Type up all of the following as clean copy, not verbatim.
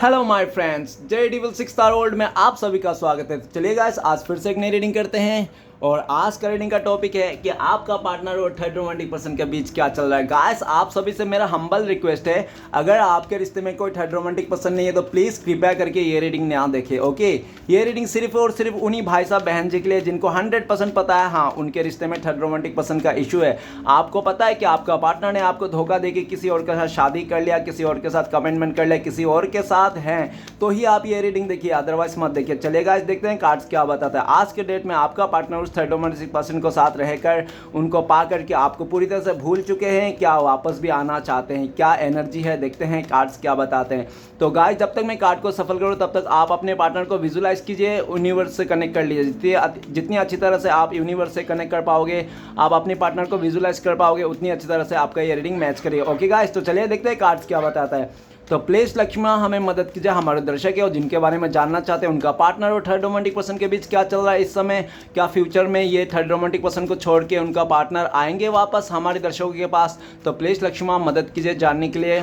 Hello my friends, J डिविल 6 star world में आप सभी का स्वागत है। तो चलिए गाइस, आज फिर से एक नई रीडिंग करते हैं और आज का रीडिंग का टॉपिक है कि आपका पार्टनर और थर्ड रोमांटिक पर्सन के बीच क्या चल रहा है। गाइस, आप सभी से मेरा हम्बल रिक्वेस्ट है, अगर आपके रिश्ते में कोई थर्ड रोमांटिक पर्सन नहीं है तो प्लीज़ कृपया करके ये रीडिंग ना देखें। ओके, ये रीडिंग सिर्फ और सिर्फ उन्हीं भाई साहब बहन जी के लिए जिनको 100% पता है हाँ उनके रिश्ते में थर्ड रोमांटिक पर्सन का इशू है। आपको पता है कि आपका पार्टनर ने आपको धोखा देके किसी और के साथ शादी कर लिया, किसी और के साथ कमिटमेंट कर लिया, किसी और के साथ हैं, तो ही आप ये रीडिंग देखिए, अदरवाइज मत देखिए। चलेगा, इस देखते हैं कार्ड्स क्या बताता है। आज के डेट में आपका पार्टनर उस थर्ड रोमांटिक पर्सन को साथ रहकर उनको पा करके आपको पूरी तरह से भूल चुके हैं, क्या वापस भी आना चाहते हैं, क्या एनर्जी है, देखते हैं कार्ड्स क्या बताते हैं। तो गाइस, जब तक मैं कार्ड को सफल करूँ तब तक आप अपने पार्टनर को विजुलाइज कीजिए, यूनिवर्स से कनेक्ट कर लीजिए। जितनी अच्छी तरह से आप यूनिवर्स से कनेक्ट कर पाओगे, आप अपने पार्टनर को विजुलाइज कर पाओगे, उतनी अच्छी तरह से आपका ये रीडिंग मैच करिए। ओके गाइस, तो चलिए देखते हैं कार्ड्स क्या बताता है। तो प्लीज लक्ष्मण हमें मदद कीजिए, हमारे दर्शक है और जिनके बारे में जानना चाहते हैं उनका पार्टनर और थर्ड रोमांटिक पर्सन के बीच क्या चल रहा है इस समय, क्या फ्यूचर में ये थर्ड रोमांटिक पर्सन को छोड़ के उनका पार्टनर आएंगे वापस हमारे दर्शकों के पास। तो प्लीज लक्ष्मण मदद कीजिए जानने के लिए।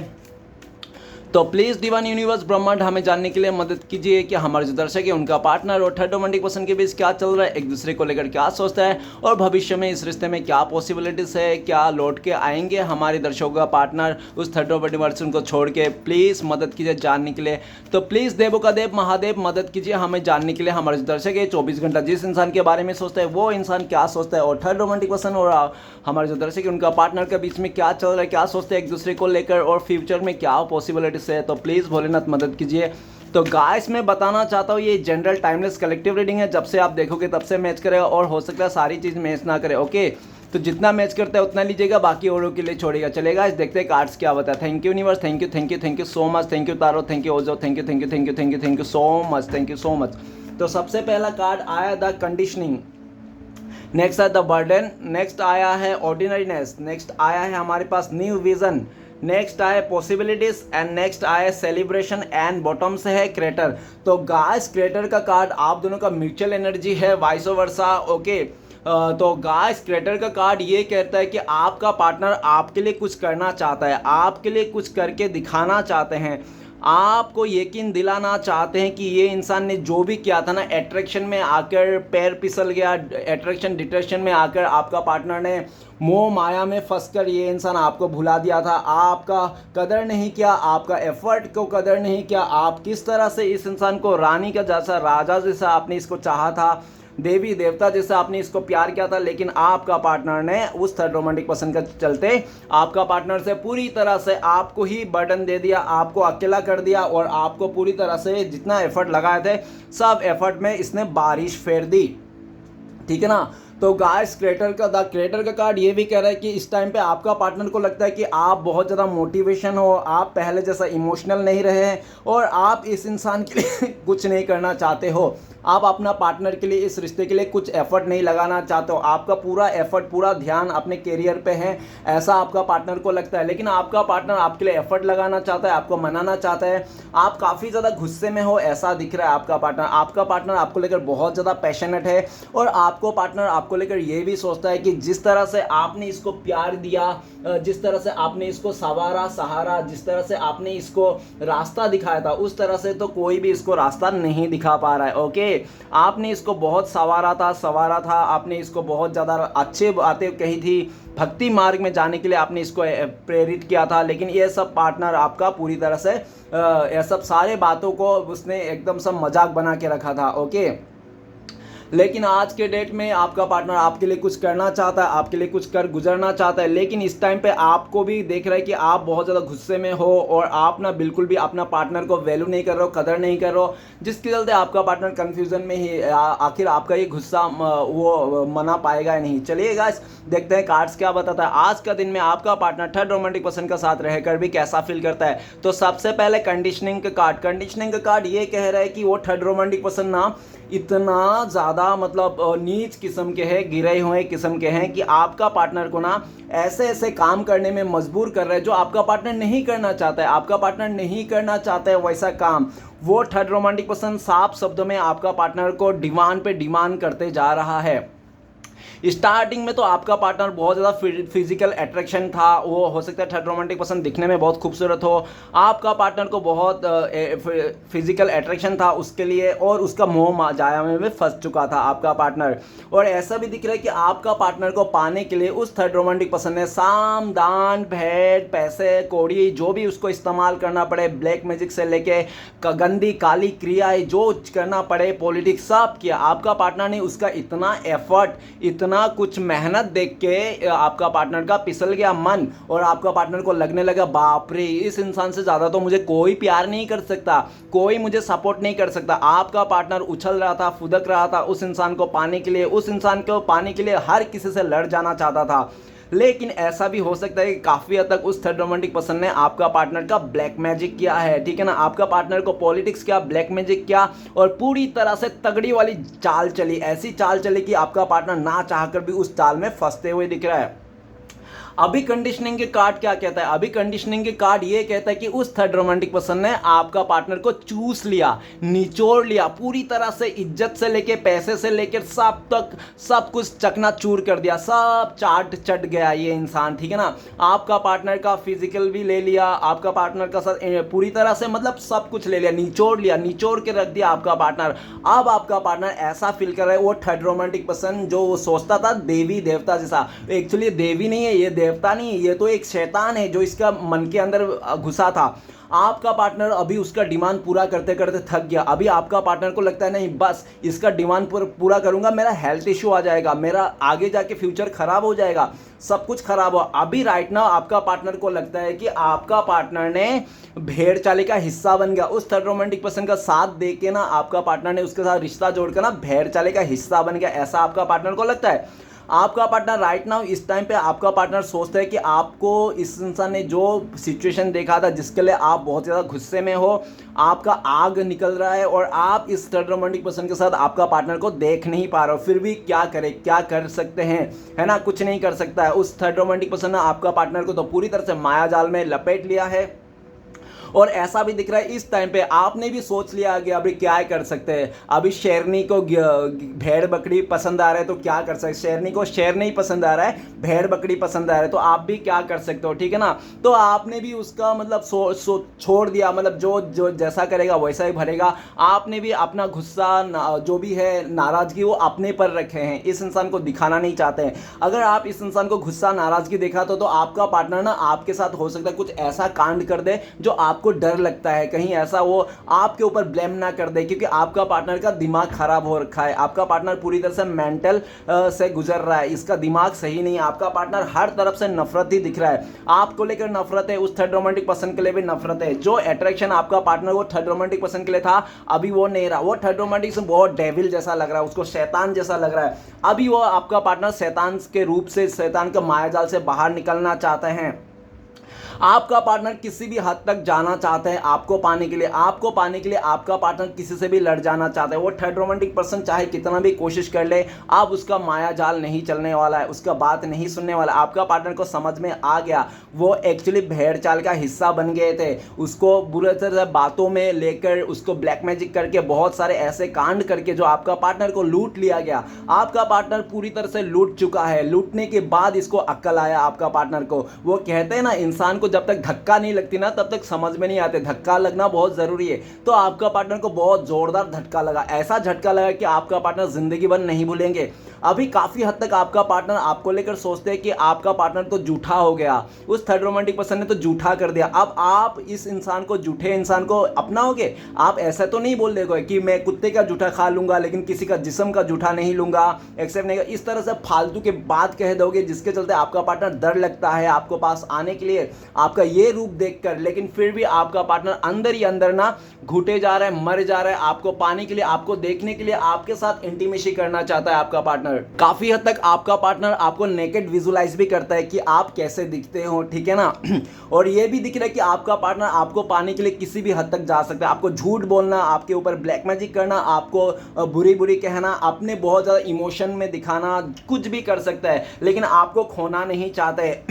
तो प्लीज़ डिवाइन यूनिवर्स ब्रह्मांड हमें जानने के लिए मदद कीजिए कि हमारे जो दर्शक है उनका पार्टनर और थर्ड रोमांटिक पर्सन के बीच क्या चल रहा है, एक दूसरे को लेकर क्या सोचता है और भविष्य में इस रिश्ते में क्या पॉसिबिलिटीज़ है, क्या लौट के आएंगे हमारे दर्शकों का पार्टनर उस थर्ड रोमांटिक पर्सन को छोड़ के। प्लीज़ मदद कीजिए जानने के लिए। तो प्लीज़ देवों का देव महादेव मदद कीजिए हमें जानने के लिए। हमारे जो दर्शक है 24 घंटा जिस इंसान के बारे में सोचता है वो इंसान क्या सोचता है, और थर्ड रोमांटिक पर्सन और हमारे जो दर्शक है उनका पार्टनर के बीच में क्या चल रहा है, क्या सोचते हैं एक दूसरे को लेकर, और फ्यूचर में क्या पॉसिबिलिटीज़ है। तो प्लीज़ भोलेनाथ मदद कीजिए। तो गाइस, मैं बताना चाहता हूँ ये जनरल टाइमलेस कलेक्टिव रीडिंग है, जब से आप देखोगे तब से मैच करेगा और हो सकता है सारी चीज़ मैच ना करे। ओके, तो जितना मैच करता है उतना लीजिएगा, बाकी औरों के लिए छोड़ेगा। चलेगा, इस देखते हैं कार्ड्स क्या बताया। Thank you universe, thank you thank you thank you so much, thank you tarot, thank you Osho, thank you thank you thank you thank you thank you so much, thank you so much. तो सबसे पहला card आया the conditioning, next है the burden, next आया है ordinariness, next आया है हमारे पास न्यू विजन, नेक्स्ट आए पॉसिबिलिटीज एंड नेक्स्ट आए सेलिब्रेशन एंड बॉटम से है क्रेटर। तो गाइस, क्रेटर का कार्ड आप दोनों का म्यूचुअल एनर्जी है, वाइस वर्सा। ओके, तो गाइस, क्रेटर का कार्ड ये कहता है कि आपका पार्टनर आपके लिए कुछ करना चाहता है, आपके लिए कुछ करके दिखाना चाहते हैं, आपको यकीन दिलाना चाहते हैं कि ये इंसान ने जो भी किया था ना, अट्रैक्शन में आकर पैर फिसल गया, अट्रैक्शन डिट्रैक्शन में आकर आपका पार्टनर ने मोह माया में फंसकर ये इंसान आपको भुला दिया था, आपका कदर नहीं किया, आपका एफर्ट को कदर नहीं किया, आप किस तरह से इस इंसान को रानी का जैसा, राजा जैसा आपने इसको चाहा था, देवी देवता जैसा आपने इसको प्यार किया था, लेकिन आपका पार्टनर ने उस थर्ड रोमांटिक पर्सन के चलते आपका पार्टनर से पूरी तरह से आपको ही बर्डन दे दिया, आपको अकेला कर दिया और आपको पूरी तरह से जितना एफर्ट लगाए थे सब एफर्ट में इसने बारिश फेर दी। ठीक है ना। तो गाइस, क्रेटर का कार्ड ये भी कह रहा है कि इस टाइम पे आपका पार्टनर को लगता है कि आप बहुत ज़्यादा मोटिवेशन हो, आप पहले जैसा इमोशनल नहीं रहे हैं और आप इस इंसान के लिए कुछ नहीं करना चाहते हो, आप अपना पार्टनर के लिए, इस रिश्ते के लिए कुछ एफर्ट नहीं लगाना चाहते हो, आपका पूरा एफर्ट, पूरा ध्यान अपने कैरियर पे है, ऐसा आपका पार्टनर को लगता है। लेकिन आपका पार्टनर आपके लिए एफर्ट लगाना चाहता है, आपको मनाना चाहता है, आप काफ़ी ज़्यादा गुस्से में हो ऐसा दिख रहा है आपका पार्टनर आपको लेकर बहुत ज़्यादा पैशनेट है और आपको पार्टनर आपको लेकर ये भी सोचता है कि जिस तरह से आपने इसको प्यार दिया, जिस तरह से आपने इसको संवारा सहारा, जिस तरह से आपने इसको रास्ता दिखाया था, उस तरह से तो कोई भी इसको रास्ता नहीं दिखा पा रहा है। ओके, आपने इसको बहुत संवारा था, आपने इसको बहुत ज़्यादा अच्छे बातें कही थी, भक्ति मार्ग में जाने के लिए आपने इसको प्रेरित किया था, लेकिन ये सब पार्टनर आपका पूरी तरह से ये सब सारे बातों को उसने एकदम सब मजाक बना के रखा था। ओके, लेकिन आज के डेट में आपका पार्टनर आपके लिए कुछ करना चाहता है, आपके लिए कुछ कर गुजरना चाहता है, लेकिन इस टाइम पे आपको भी देख रहा है कि आप बहुत ज़्यादा गुस्से में हो और आप ना बिल्कुल भी अपना पार्टनर को वैल्यू नहीं कर रहे हो, कदर नहीं कर रहे हो, जिसके चलते आपका पार्टनर कंफ्यूजन में ही आखिर आपका ये गुस्सा वो मना पाएगा या नहीं। चलिए गाइस, देखते हैं कार्ड्स क्या बताता है। आज का दिन में आपका पार्टनर थर्ड रोमांटिक पर्सन के साथ रहकर भी कैसा फील करता है। तो सबसे पहले कंडीशनिंग का कार्ड ये कह रहा है कि वो थर्ड रोमांटिक पर्सन ना इतना ज़्यादा मतलब नीच किस्म के हैं, गिरे हुए किस्म के हैं कि आपका पार्टनर को ना ऐसे ऐसे काम करने में मजबूर कर रहे हैं जो आपका पार्टनर नहीं करना चाहता है। आपका पार्टनर नहीं करना चाहता है वैसा काम, वो थर्ड रोमांटिक पर्सन साफ शब्दों में आपका पार्टनर को डिमांड पे डिमांड करते जा रहा है। स्टार्टिंग में तो आपका पार्टनर बहुत ज़्यादा फिजिकल अट्रैक्शन था, वो हो सकता है थर्ड रोमांटिक पर्सन दिखने में बहुत खूबसूरत हो, आपका पार्टनर को बहुत फिजिकल अट्रैक्शन था उसके लिए, और उसका मोह जाया में फंस चुका था आपका पार्टनर। और ऐसा भी दिख रहा है कि आपका पार्टनर को पाने के लिए उस थर्ड रोमांटिक पर्सन ने साम दान भेंट पैसे कौड़ी जो भी उसको इस्तेमाल करना पड़े, ब्लैक मैजिक से लेके गंदी काली क्रियाएं जो करना पड़े, पॉलिटिक्स सब किया। आपका पार्टनर ने उसका इतना एफर्ट इतना कुछ मेहनत देख के आपका पार्टनर का फिसल गया मन, और आपका पार्टनर को लगने लगा बाप रे, इस इंसान से ज़्यादा तो मुझे कोई प्यार नहीं कर सकता, कोई मुझे सपोर्ट नहीं कर सकता। आपका पार्टनर उछल रहा था, फुदक रहा था उस इंसान को पाने के लिए, उस इंसान को पाने के लिए हर किसी से लड़ जाना चाहता था। लेकिन ऐसा भी हो सकता है कि काफ़ी हद तक उस थर्ड रोमांटिक पर्सन ने आपका पार्टनर का ब्लैक मैजिक किया है, ठीक है ना, आपका पार्टनर को पॉलिटिक्स किया, ब्लैक मैजिक किया, और पूरी तरह से तगड़ी वाली चाल चली, ऐसी चाल चली कि आपका पार्टनर ना चाहकर भी उस चाल में फंसते हुए दिख रहा है। अभी कंडीशनिंग के कार्ड क्या कहता है? अभी कंडीशनिंग के कार्ड ये कहता है कि उस थर्ड रोमांटिक पर्सन ने आपका पार्टनर को चूस लिया, निचोड़ लिया पूरी तरह से, इज्जत से लेके पैसे से लेकर सब तक सब कुछ चकनाचूर कर दिया, सब चाट चट गया ये इंसान, ठीक है ना। आपका पार्टनर का फिजिकल भी ले लिया, आपका पार्टनर का साथ पूरी तरह से मतलब सब कुछ ले लिया, निचोड़ के रख दिया आपका पार्टनर। अब आपका पार्टनर ऐसा फील कर रहा है, वो थर्ड रोमांटिक पर्सन जो सोचता था देवी देवता जैसा, एक्चुअली देवी नहीं है ये, देवता नहीं है ये, तो एक शैतान है जो इसका मन के अंदर घुसा था। आपका पार्टनर अभी उसका डिमांड पूरा करते करते थक गया। अभी आपका पार्टनर को लगता है नहीं बस इसका डिमांड पूरा करूंगा, मेरा हेल्थ इश्यू आ जाएगा, मेरा आगे जाके फ्यूचर खराब हो जाएगा, सब कुछ खराब हो। अभी राइट नाउ आपका पार्टनर को लगता है कि आपका पार्टनर ने भेड़ चाले का हिस्सा बन गया, उस थर्ड रोमांटिक पर्सन का साथ दे के ना आपका पार्टनर ने उसके साथ रिश्ता जोड़कर ना भेड़ चाले का हिस्सा बन गया, ऐसा आपका पार्टनर को लगता है। आपका पार्टनर राइट नाउ इस टाइम पे आपका पार्टनर सोचता है कि आपको इस इंसान ने जो सिचुएशन देखा था जिसके लिए आप बहुत ज़्यादा गुस्से में हो, आपका आग निकल रहा है, और आप इस थर्ड रोमांटिक पर्सन के साथ आपका पार्टनर को देख नहीं पा रहे हो, फिर भी क्या करें, क्या कर सकते हैं, है ना, कुछ नहीं कर सकता है। उस थर्ड रोमांटिक पर्सन ने आपका पार्टनर को तो पूरी तरह से माया जाल में लपेट लिया है। और ऐसा भी दिख रहा है इस टाइम पे आपने भी सोच लिया कि अभी क्या कर सकते हैं, अभी शेरनी को भेड़ बकरी पसंद आ रहा है तो क्या कर सकते, शेरनी को शेर नहीं पसंद आ रहा है, भेड़ बकरी पसंद आ रहा है, तो आप भी क्या कर सकते हो, ठीक है ना। तो आपने भी उसका मतलब छोड़ दिया, मतलब जो जो जैसा करेगा वैसा ही भरेगा। आपने भी अपना गुस्सा जो भी है नाराजगी वो अपने पर रखे हैं, इस इंसान को दिखाना नहीं चाहते हैं। अगर आप इस इंसान को गुस्सा नाराजगी दिखा तो आपका पार्टनर ना आपके साथ हो सकता है कुछ ऐसा कांड कर दे जो आपको डर लगता है, कहीं ऐसा वो आपके ऊपर ब्लेम ना कर दे, क्योंकि आपका पार्टनर का दिमाग खराब हो रखा है, आपका पार्टनर पूरी तरह से मेंटल से गुजर रहा है, इसका दिमाग सही नहीं है। आपका पार्टनर हर तरफ से नफरत ही दिख रहा है, आपको लेकर नफरत है, उस थर्ड रोमांटिक पर्सन के लिए भी नफरत है। जो अट्रैक्शन आपका पार्टनर वो थर्ड रोमांटिक पर्सन के लिए था अभी वो नहीं रहा, वो थर्ड रोमांटिक पर्सन बहुत डेविल जैसा लग रहा है, उसको शैतान जैसा लग रहा है। अभी वो आपका पार्टनर शैतान के रूप से, शैतान के मायाजाल से बाहर निकलना चाहते हैं। आपका पार्टनर किसी भी हद तक जाना चाहता है आपको पाने के लिए, आपको पाने के लिए आपका पार्टनर किसी से भी लड़ जाना चाहता है। वो थर्ड रोमांटिक पर्सन चाहे कितना भी कोशिश कर ले, अब उसका माया जाल नहीं चलने वाला है, उसका बात नहीं सुनने वाला। आपका पार्टनर को समझ में आ गया वो एक्चुअली भेड़ चाल का हिस्सा बन गए थे, उसको बुरे तरह से बातों में लेकर, उसको ब्लैक मैजिक करके, बहुत सारे ऐसे कांड करके जो आपका पार्टनर को लूट लिया गया। आपका पार्टनर पूरी तरह से लूट चुका है, लूटने के बाद इसको अक्ल आया आपका पार्टनर को। वो कहते हैं ना इंसान को जब तक धक्का नहीं लगती ना तब तक समझ में नहीं आते, धक्का लगना बहुत जरूरी है। तो आपका पार्टनर को बहुत जोरदार झटका लगा, ऐसा झटका लगा कि आपका पार्टनर जिंदगी भर नहीं भूलेंगे। अभी काफी हद तक आपका पार्टनर आपको लेकर सोचते हैं कि आपका पार्टनर तो झूठा हो गया, उस थर्ड रोमांटिक पर्सन ने तो झूठा कर दिया। अब आप इस इंसान को, झूठे इंसान को अपनाओगे? आप ऐसा तो नहीं बोल देगा कि मैं कुत्ते का झूठा खा लूंगा लेकिन किसी का जिस्म का झूठा नहीं लूंगा, एक्सेप्ट नहीं, इस तरह से फालतू के बात कह दोगे जिसके चलते आपका पार्टनर डर लगता है आपको पास आने के लिए, आपका ये रूप देखकर। लेकिन फिर भी आपका पार्टनर अंदर ही अंदर ना घुटे जा रहा है, मर जा रहा है, आपको पाने के लिए, आपको देखने के लिए, आपके साथ इंटीमेसी करना चाहता है आपका पार्टनर। काफी हद तक आपका पार्टनर आपको नेकेड विजुलाइज भी करता है कि आप कैसे दिखते हो, ठीक है ना। और ये भी दिख रहा है कि आपका पार्टनर आपको पाने के लिए किसी भी हद तक जा सकता है, आपको झूठ बोलना, आपके ऊपर ब्लैक मैजिक करना, आपको बुरी बुरी कहना, अपने बहुत ज्यादा इमोशन में दिखाना, कुछ भी कर सकता है, लेकिन आपको खोना नहीं चाहता है,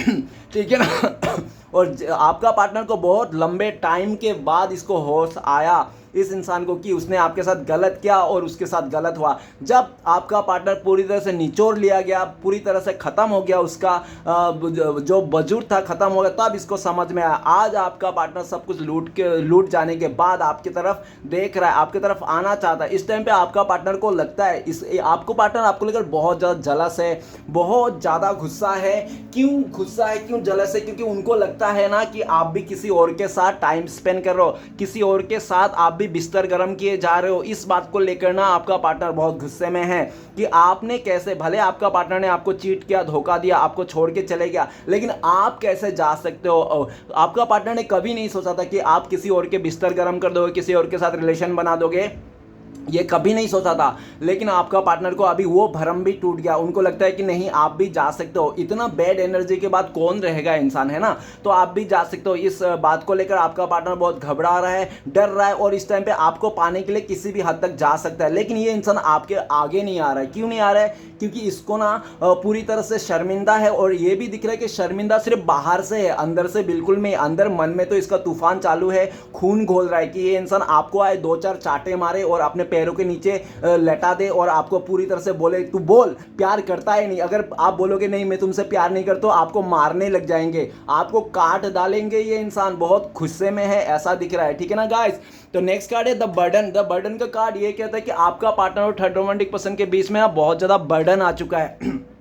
ठीक है ना। और आपका पार्टनर को बहुत लंबे टाइम के बाद इसको होश आया, इस इंसान को कि उसने आपके साथ गलत किया और उसके साथ गलत हुआ। जब आपका पार्टनर पूरी तरह से निचोड़ लिया गया, पूरी तरह से ख़त्म हो गया, उसका जो वजूद था ख़त्म हो गया, तब इसको समझ में आया। आज आपका पार्टनर सब कुछ लूट जाने के बाद आपकी तरफ देख रहा है, आपकी तरफ आना चाहता है। इस टाइम पे आपका पार्टनर को लगता है आपको पार्टनर आपको लेकर बहुत ज़्यादा जलस है, बहुत ज़्यादा गुस्सा है। क्यों गुस्सा है, क्यों जलस है? क्योंकि उनको लगता है ना कि आप भी किसी और के साथ टाइम स्पेंड कर रहे हो, किसी और के साथ आप भी बिस्तर गर्म किए जा रहे हो। इस बात को लेकर ना आपका पार्टनर बहुत गुस्से में है कि आपने कैसे, भले आपका पार्टनर ने आपको चीट किया, धोखा दिया, आपको छोड़ के चले गया, लेकिन आप कैसे जा सकते हो? आपका पार्टनर ने कभी नहीं सोचा था कि आप किसी और के बिस्तर गर्म कर दोगे, किसी और के साथ रिलेशन बना दोगे, ये कभी नहीं सोचा था। लेकिन आपका पार्टनर को अभी वो भरम भी टूट गया। उनको लगता है कि नहीं, आप भी जा सकते हो। इतना बैड एनर्जी के बाद कौन रहेगा इंसान, है ना? तो आप भी जा सकते हो। इस बात को लेकर आपका पार्टनर बहुत घबरा रहा है, डर रहा है, और इस टाइम पे आपको पाने के लिए किसी भी हद तक जा सकता है। लेकिन ये इंसान आपके आगे नहीं आ रहा है। क्यों नहीं आ रहा है? क्योंकि इसको ना पूरी तरह से शर्मिंदा है, और ये भी दिख रहा है कि शर्मिंदा सिर्फ बाहर से है, अंदर से बिल्कुल नहीं। अंदर मन में तो इसका तूफान चालू है, खून घोल रहा है कि ये इंसान आपको आए, 2-4 चाटे मारे और अपने पैरों के नीचे लेटा दे और आपको पूरी तरह से बोले तू बोल, प्यार करता है नहीं। अगर आप बोलोगे नहीं मैं तुमसे प्यार नहीं करता, आपको मारने लग जाएंगे, आपको काट डालेंगे। ये इंसान बहुत गुस्से में है, ऐसा दिख रहा है। ठीक है ना गाइस? तो नेक्स्ट कार्ड है द बर्डन। द बर्डन का कार्ड ये कहता है कि आपका पार्टनर और थर्ड रोमांटिक पर्सन के बीच में बहुत ज्यादा बर्डन आ चुका है।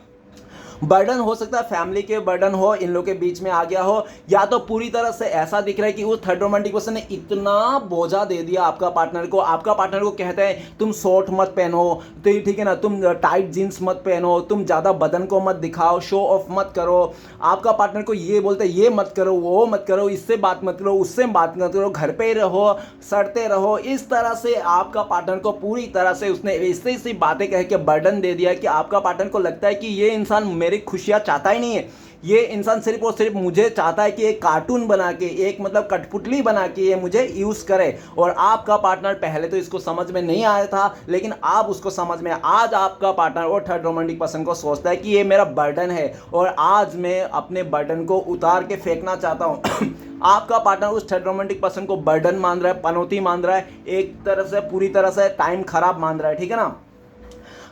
बर्डन हो सकता है फैमिली के बर्डन हो, इन लोग के बीच में आ गया हो, या तो पूरी तरह से ऐसा दिख रहा है कि वो थर्ड रोमांटिक पर्सन ने इतना बोझा दे दिया आपका पार्टनर को। आपका पार्टनर को कहता है तुम शॉर्ट मत पहनो, तो ठीक है ना, तुम टाइट जीन्स मत पहनो, तुम ज़्यादा बदन को मत दिखाओ, शो ऑफ मत करो। आपका पार्टनर को ये बोलते हैं ये मत करो, वो मत करो, इससे बात मत करो, उससे बात मत करो, घर पे ही रहो, सड़ते रहो। इस तरह से आपका पार्टनर को पूरी तरह से उसने ऐसी बातें कह के बर्डन दे दिया कि आपका पार्टनर को लगता है कि ये इंसान मेरी खुशियां चाहता ही नहीं है। ये इंसान सिर्फ और सिर्फ मुझे चाहता है कि एक कार्टून बना के, एक मतलब कठपुतली बना के ये मुझे यूज करे। और आपका पार्टनर पहले तो इसको समझ में नहीं आया था, लेकिन आप उसको समझ में, आज आपका पार्टनर और थर्ड रोमांटिक पर्सन को सोचता है कि ये मेरा बर्डन है और आज मैं अपने बर्डन को उतार के फेंकना चाहता हूं। आपका पार्टनर उस थर्ड रोमांटिक पर्सन को बर्डन मान रहा है, पनौती मान रहा है, एक तरह से पूरी तरह से टाइम खराब मान रहा है। ठीक है ना?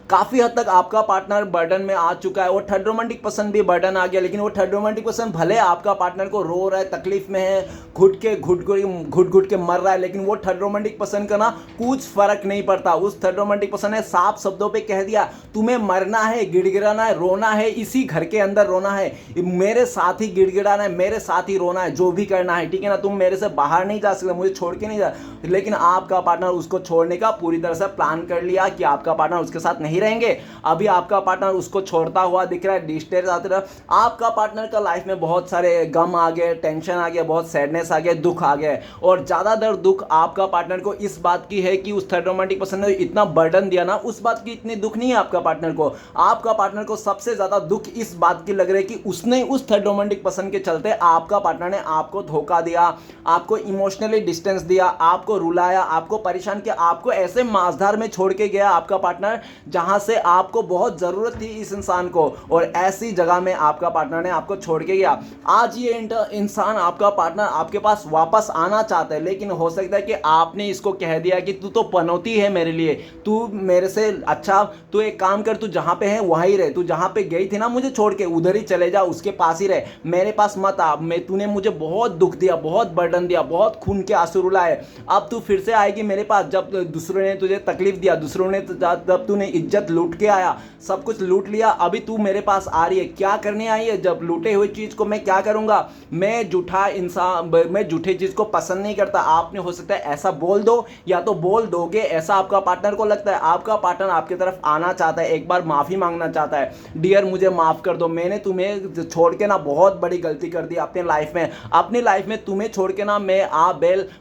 काफी हद तक आपका पार्टनर बर्डन में आ चुका है और थर्ड रोमांटिक पर्सन भी बर्डन आ गया। लेकिन वो थर्ड रोमांटिक पर्सन भले आपका पार्टनर को रो रहा है, तकलीफ में है, घुट घुट के मर रहा है, लेकिन वो थर्ड रोमांटिक पर्सन का ना कुछ फर्क नहीं पड़ता। उस थर्ड रोमांटिक पर्सन ने साफ शब्दों पे कह दिया तुम्हें मरना है, गिड़गिड़ाना है, रोना है, इसी घर के अंदर रोना है, मेरे साथ ही गिड़गिड़ाना है, मेरे साथ ही रोना है, जो भी करना है। ठीक है ना? तुम मेरे से बाहर नहीं जा सकते, मुझे छोड़ के नहीं जा। लेकिन आपका पार्टनर उसको छोड़ने का पूरी तरह से प्लान कर लिया कि आपका पार्टनर उसके साथ नहीं रहेंगे। अभी आपका पार्टनर उसको छोड़ता हुआ दिख रहा है, डिस्टेंस आते रहा। आपका पार्टनर का लाइफ में बहुत सारे गम आ गए, टेंशन आ गया, बहुत सैडनेस आ गया, दुख आ गया। और ज़्यादातर दुख आपका पार्टनर को इस बात की है कि उस थर्ड रोमांटिक पर्सन ने इतना बर्डन दिया ना, उस बात की इतनी दुख नहीं है आपका पार्टनर को। आपका पार्टनर को सबसे ज़्यादा दुख इस बात की लग रही है कि उसने उस थर्ड रोमांटिक पर्सन के चलते आपका पार्टनर ने आपको धोखा दिया, आपको इमोशनली डिस्टेंस दिया, आपको रुलाया, आपको परेशान किया, आपको ऐसे माजधार में छोड़ के गया आपका पार्टनर जहां से आपको बहुत ज़रूरत थी इस इंसान को, और ऐसी जगह में आपका पार्टनर ने आपको छोड़ के गया। आज ये इंसान, आपका पार्टनर आपके पास वापस आना चाहता है, लेकिन हो सकता है कि आपने इसको कह दिया कि तू तो पनौती है मेरे लिए, तू मेरे से अच्छा, तू एक काम कर, तू जहाँ पे है वहीं रहे, तू जहाँ पे गई थी ना मुझे छोड़ के, उधर ही चले जा, उसके पास ही रहे, मेरे पास मत आ। तूने मुझे बहुत दुख दिया, बहुत बर्डन दिया, बहुत खून के आंसू रुलाए, अब तू फिर से आएगी मेरे पास। जब दूसरों ने तुझे तकलीफ दिया, दूसरों ने जब तूने इज्जत लूट के आया, सब कुछ लूट लिया, अभी तू मेरे पास आ रही है, क्या करने आई है? जब लूटे हुए चीज को मैं क्या करूंगा? मैं झूठा इंसान, मैं झूठे चीज को पसंद नहीं करता। आपने हो सकता है ऐसा बोल दो, या तो बोल दोगे, ऐसा आपका पार्टनर को लगता है। आपका पार्टनर आपकी तरफ आना चाहता है, एक बार माफी मांगना चाहता है, डियर मुझे माफ कर दो, मैंने तुम्हें छोड़ के ना बहुत बड़ी गलती कर दी अपने लाइफ में तुम्हें छोड़ के ना मैं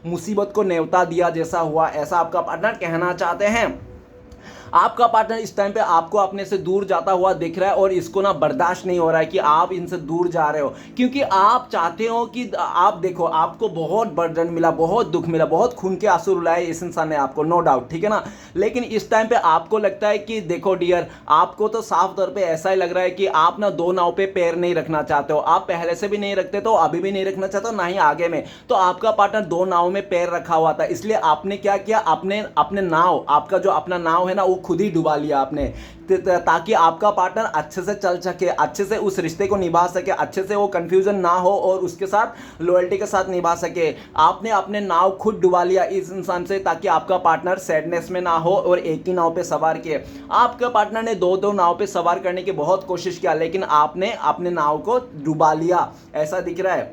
मुसीबत को न्योता दिया जैसा हुआ, ऐसा आपका पार्टनर कहना चाहते हैं। आपका पार्टनर इस टाइम पे आपको अपने से दूर जाता हुआ दिख रहा है और इसको ना बर्दाश्त नहीं हो रहा है कि आप इनसे दूर जा रहे हो, क्योंकि आप चाहते हो कि आप देखो, आपको बहुत बर्डन मिला, बहुत दुख मिला, बहुत खून के आंसू रुलाए इस इंसान ने आपको, नो डाउट, ठीक है ना। लेकिन इस टाइम पे आपको लगता है कि देखो डियर, आपको तो साफ तौर पे ऐसा ही लग रहा है कि आप ना दो नाव पे पैर नहीं रखना चाहते हो। आप पहले से भी नहीं रखते, तो अभी भी नहीं रखना चाहते हो, ना ही आगे में। तो आपका पार्टनर दो नाव में पैर रखा हुआ था, इसलिए आपने क्या किया, अपने अपने नाव, आपका जो अपना नाव है ना, वो खुद ही डुबा लिया आपने, ताकि आपका पार्टनर अच्छे से चल सके, अच्छे से उस रिश्ते को निभा सके, अच्छे से वो कंफ्यूजन ना हो और उसके साथ लॉयल्टी के साथ निभा सके। आपने अपने नाव खुद डुबा लिया इस इंसान से, ताकि आपका पार्टनर सैडनेस में ना हो और एक ही नाव पे सवार किए। आपके पार्टनर ने दो दो नाव पे सवार करने की बहुत कोशिश किया, लेकिन आपने अपने नाव को डुबा लिया, ऐसा दिख रहा है।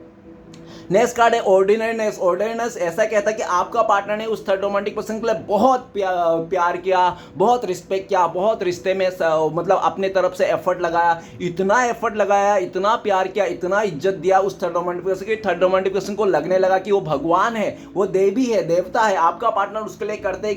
नेक्स्ट कार्ड है ऑर्डिनरीनेस। ऑर्डिनरीनेस ऐसा कहता है कि आपका पार्टनर ने उस थर्ड रोमांटिक पर्सन के लिए बहुत प्यार किया, बहुत रिस्पेक्ट किया, बहुत रिश्ते में मतलब अपने तरफ से एफर्ट लगाया, इतना एफर्ट लगाया, इतना प्यार किया, इतना इज्जत दिया उस थर्ड रोमांटिक पर्सन की, थर्ड रोमांटिक पर्सन को लगने लगा कि वो भगवान है, वो देवी है, देवता है। आपका पार्टनर उसके लिए करते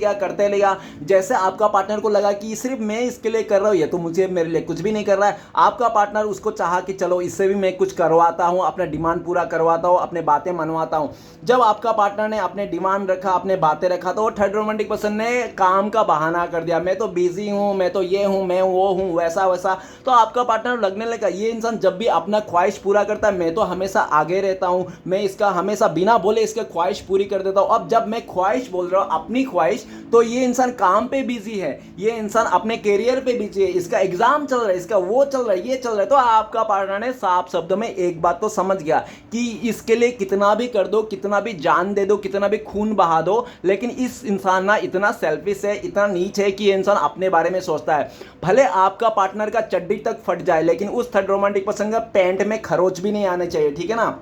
गया। जैसे आपका पार्टनर को लगा कि सिर्फ मैं इसके लिए कर रहा हूँ, ये तो मुझे मेरे लिए कुछ भी नहीं कर रहा है। आपका पार्टनर उसको चाहा कि चलो इससे भी मैं कुछ करवाता हूँ, अपना डिमांड पूरा करवाता हूँ, अपने बातें मनवाता हूं। जब आपका पार्टनर ने अपने डिमांड रखा, अपने बातें रखा, तो थर्ड रोमांटिक पर्सन ने काम का बहाना कर दिया, मैं तो बिजी हूं, मैं तो ये हूं, मैं वो हूं, वैसा वैसा। तो आपका पार्टनर लगने लगा, ये इंसान जब भी अपना ख्वाहिश पूरा करता है, मैं तो हमेशा आगे रहता हूं, मैं इसका हमेशा बिना बोले इसका ख्वाहिश पूरी कर देता हूं। अब जब मैं ख्वाहिश बोल रहा हूं, अपनी ख्वाहिश, तो ये इंसान काम पे बिजी है, ये इंसान अपने कैरियर पे बिजी है, इसका एग्जाम चल रहा है, इसका वो चल रहा है, ये चल रहा है। तो आपका पार्टनर ने साफ शब्दों में एक बात तो समझ गया कि इसके लिए कितना भी कर दो, कितना भी जान दे दो, कितना भी खून बहा दो, लेकिन इस इंसान ना इतना सेल्फिश है, इतना नीच है कि ये इंसान अपने बारे में सोचता है। भले आपका पार्टनर का चड्डी तक फट जाए, लेकिन उस थर्ड रोमांटिक पर्सन का पैंट में खरोच भी नहीं आने चाहिए, ठीक है ना।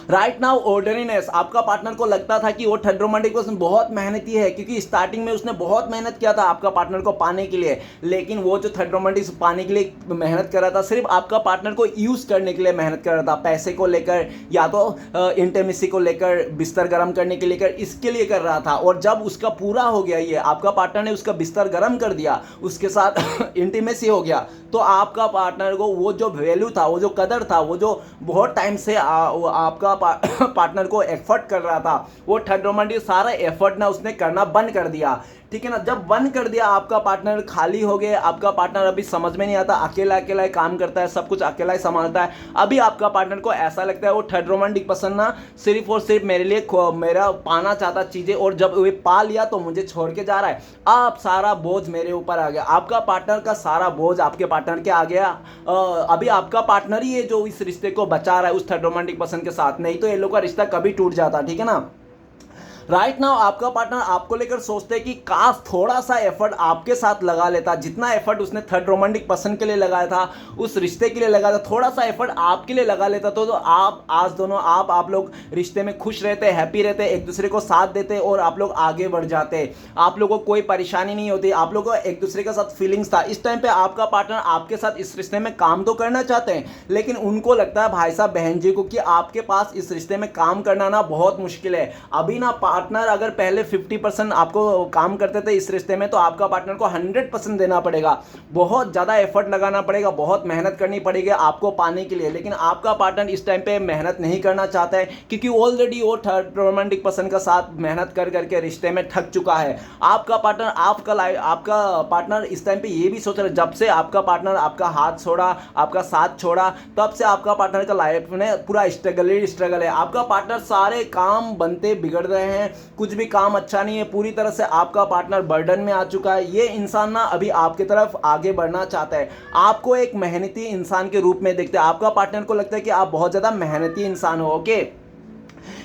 राइट नाउ ऑर्डिनरीनेस, आपका पार्टनर को लगता था कि वो थर्ड रोमांटिक पर्सन बहुत मेहनती है, क्योंकि स्टार्टिंग में उसने बहुत मेहनत किया था आपका पार्टनर को पाने के लिए। लेकिन वो जो थर्ड रोमांटिक पाने के लिए मेहनत कर रहा था, सिर्फ आपका पार्टनर को यूज करने के लिए मेहनत कर रहा था, पैसे को लेकर या तो इंटीमेसी को लेकर, बिस्तर गर्म करने के लेकर, इसके लिए कर रहा था। और जब उसका पूरा हो गया, ये आपका पार्टनर ने उसका बिस्तर गर्म कर दिया, उसके साथ इंटीमेसी हो गया, तो आपका पार्टनर को वो जो वैल्यू था, वो जो कदर था, वो जो बहुत टाइम से आपका पार्टनर को एफर्ट कर रहा था, वो थर्ड रोमांटिक सारा एफर्ट ना उसने करना बंद कर दिया, ठीक है ना। जब बंद कर दिया, आपका पार्टनर खाली हो गए, आपका पार्टनर अभी समझ में नहीं आता, अकेला अकेला ही काम करता है, सब कुछ अकेला ही संभालता है। अभी आपका पार्टनर को ऐसा लगता है वो थर्ड रोमांटिक पर्सन ना सिर्फ और सिर्फ मेरे लिए मेरा पाना चाहता चीजें, और जब वो पा लिया तो मुझे छोड़ के जा रहा है। अब सारा बोझ मेरे ऊपर आ गया, आपका पार्टनर का सारा बोझ आपके पार्टनर के आ गया। अभी आपका पार्टनर ही है जो इस रिश्ते को बचा रहा है उस थर्ड रोमांटिक पर्सन के साथ, नहीं तो ये लोग का रिश्ता कभी टूट जाता, ठीक है ना। राइट नाउ आपका पार्टनर आपको लेकर सोचते हैं कि काश थोड़ा सा एफर्ट आपके साथ लगा लेता, जितना एफर्ट उसने थर्ड रोमांटिक पर्सन के लिए लगाया था, उस रिश्ते के लिए लगाया था, थोड़ा सा एफर्ट आपके लिए लगा लेता तो आप आज दोनों आप लोग रिश्ते में खुश रहते, हैप्पी रहते, एक दूसरे को साथ देते और आप लोग आगे बढ़ जाते, आप लोगों को कोई परेशानी नहीं होती, आप लोगों को एक दूसरे के साथ फीलिंग्स था। इस टाइम पे आपका पार्टनर आपके साथ इस रिश्ते में काम तो करना चाहते हैं, लेकिन उनको लगता है भाई साहब बहन जी को कि आपके पास इस रिश्ते में काम करना ना बहुत मुश्किल है। अभी ना पार्टनर अगर पहले 50% आपको काम करते थे इस रिश्ते में, तो आपका पार्टनर को 100% देना पड़ेगा, बहुत ज़्यादा एफर्ट लगाना पड़ेगा, बहुत मेहनत करनी पड़ेगी आपको पाने के लिए। लेकिन आपका पार्टनर इस टाइम पे मेहनत नहीं करना चाहता है, क्योंकि ऑलरेडी वो थर्ड रोमांटिक पर्सन का साथ मेहनत कर करके रिश्ते में थक चुका है। आपका पार्टनर आपका पार्टनर इस टाइम पे ये भी सोच रहा है, जब से आपका पार्टनर आपका हाथ छोड़ा, आपका साथ छोड़ा, तब से आपका पार्टनर का लाइफ में पूरा स्ट्रगल है। आपका पार्टनर सारे काम बनते बिगड़ रहे हैं, कुछ भी काम अच्छा नहीं है, पूरी तरह से आपका पार्टनर बर्डन में आ चुका है। ये इंसान ना अभी आपकी तरफ आगे बढ़ना चाहता है, आपको एक मेहनती इंसान के रूप में देखते हैं। आपका पार्टनर को लगता है कि आप बहुत ज़्यादा मेहनती इंसान हो, ओके।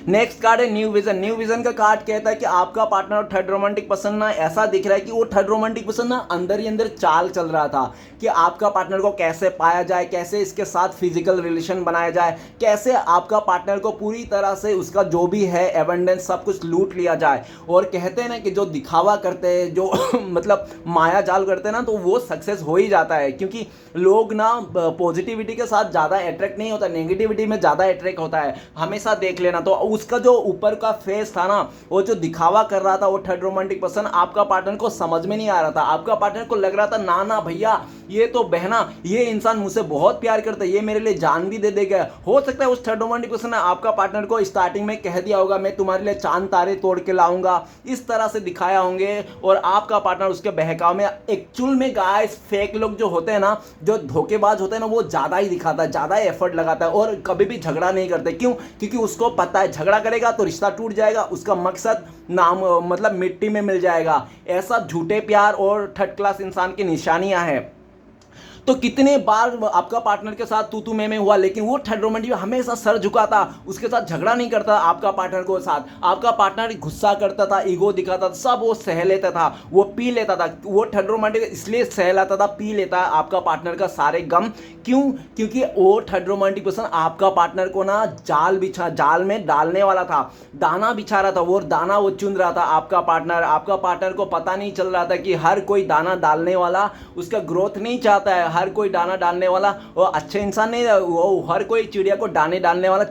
नेक्स्ट कार्ड है न्यू विजन। न्यू विजन का कार्ड कहता है कि आपका पार्टनर और थर्ड रोमांटिक पर्सन ना ऐसा दिख रहा है कि वो थर्ड रोमांटिक पर्सन ना अंदर ही अंदर चाल चल रहा था कि आपका पार्टनर को कैसे पाया जाए, कैसे इसके साथ फिजिकल रिलेशन बनाया जाए, कैसे आपका पार्टनर को पूरी तरह से उसका जो भी है एवेंडेंस सब कुछ लूट लिया जाए। और कहते हैं ना कि जो दिखावा करते हैं, जो मतलब माया जाल करते हैं ना, तो वो सक्सेस हो ही जाता है, क्योंकि लोग ना पॉजिटिविटी के साथ ज़्यादा अट्रैक्ट नहीं होता, नेगेटिविटी में ज़्यादा अट्रैक्ट होता है। हमेशा देख लेना, तो उसका जो ऊपर का फेस था ना, वो जो दिखावा कर रहा था वो थर्ड रोमांटिक पर्सन, आपका पार्टनर को समझ में नहीं आ रहा था। आपका पार्टनर को लग रहा था ना ना भैया, ये तो बहना, ये इंसान मुझसे बहुत प्यार करता है, ये मेरे लिए जान भी दे देगा। हो सकता है उस थर्ड रोमांटिक पर्सन ने आपका पार्टनर को स्टार्टिंग में कह दिया होगा मैं तुम्हारे लिए चांद तारे तोड़ के लाऊंगा, इस तरह से दिखाया होंगे, और आपका पार्टनर उसके बहकाव में। एक्चुअल में गाइस फेक लोग जो होते हैं ना, जो धोखेबाज होते हैं ना, वो ज़्यादा ही दिखाता है, ज़्यादा ही एफर्ट लगाता है, और कभी भी झगड़ा नहीं करते। क्यों? क्योंकि उसको पता है झगड़ा करेगा तो रिश्ता टूट जाएगा, उसका मकसद नाम मतलब मिट्टी में मिल जाएगा। ऐसा झूठे प्यार और थर्ड क्लास इंसान की निशानियां हैं। तो कितने बार आपका पार्टनर के साथ तू मैं हुआ, लेकिन वो थर्ड रोमांटिक हमेशा सर झुकाता, उसके साथ झगड़ा नहीं करता आपका पार्टनर को साथ। आपका पार्टनर गुस्सा करता था, ईगो दिखाता था, सब वो सह लेता था, वो पी लेता था। वो थर्ड रोमांटिक इसलिए सह लेता था, पी लेता आपका पार्टनर का सारे गम। क्यों? क्योंकि वो थर्ड रोमांटिक पर्सन आपका पार्टनर को ना जाल में डालने वाला था, दाना बिछा रहा था, वो दाना वो चुन रहा था आपका पार्टनर। आपका पार्टनर को पता नहीं चल रहा था कि हर कोई दाना डालने वाला उसका ग्रोथ नहीं चाहता है, हर कोई दाना डालने वाला वो अच्छे इंसान नहीं है, वो हर कोई चिड़िया को दाने डालने वाला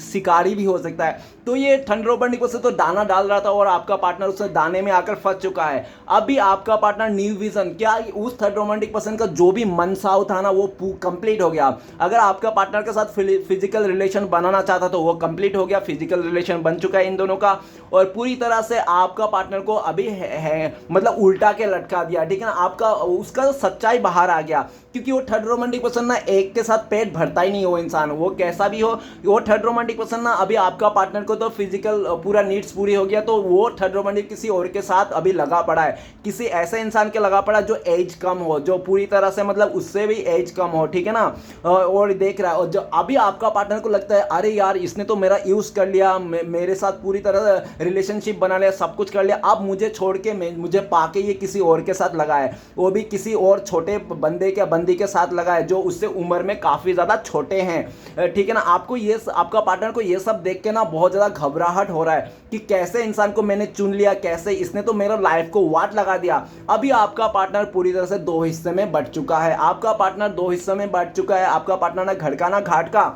शिकारी भी हो सकता है। तो ये थर्ड रोमांटिक पर्सन तो दाना डाल रहा था और आपका पार्टनर उस दाने में आकर फंस चुका है। अभी आपका पार्टनर न्यू विजन, क्या उस थर्ड रोमांटिक पर्सन का जो भी मनसाव था ना वो कंप्लीट हो गया। अगर आपका पार्टनर के साथ फिजिकल रिलेशन बनाना चाहता तो वो कंप्लीट हो गया, फिजिकल रिलेशन बन चुका है इन दोनों का, और पूरी तरह से आपका पार्टनर को अभी है मतलब उल्टा के लटका दिया, ठीक है ना। आपका उसका सच्चाई बाहर आ गया, क्योंकि वो थर्ड रोमांटिक पर्सन ना एक के साथ पेट भरता ही नहीं हो इंसान, वो कैसा भी हो। वो थर्ड रोमांटिक पर्सन ना अभी आपका पार्टनर को तो फिजिकल पूरा नीड्स पूरी हो गया, तो वो थर्ड रोमांटिक किसी और के साथ अभी लगा पड़ा है, किसी ऐसे इंसान के लगा पड़ा जो एज कम हो, जो पूरी तरह से मतलब उससे भी एज कम हो, ठीक है ना। और देख रहा है, और जो अभी आपका पार्टनर को लगता है अरे यार इसने तो मेरा यूज कर लिया, मेरे साथ पूरी तरह रिलेशनशिप बना लिया, सब कुछ कर लिया, अब मुझे छोड़ के मुझे पाके ये किसी और के साथ लगा है, वो भी किसी और छोटे बंदी के साथ लगा है जो उससे उम्र में काफी ज्यादा छोटे हैं, ठीक है ना। आपको ये आपका पार्टनर को ये सब देख के ना बहुत ज्यादा घबराहट हो रहा है कि कैसे इंसान को मैंने चुन लिया, कैसे इसने तो मेरा लाइफ को वाट लगा दिया। अभी आपका पार्टनर पूरी तरह से दो हिस्से में बंट चुका है, आपका पार्टनर दो हिस्से में बंट चुका है। आपका पार्टनर ना घर का ना घाट का।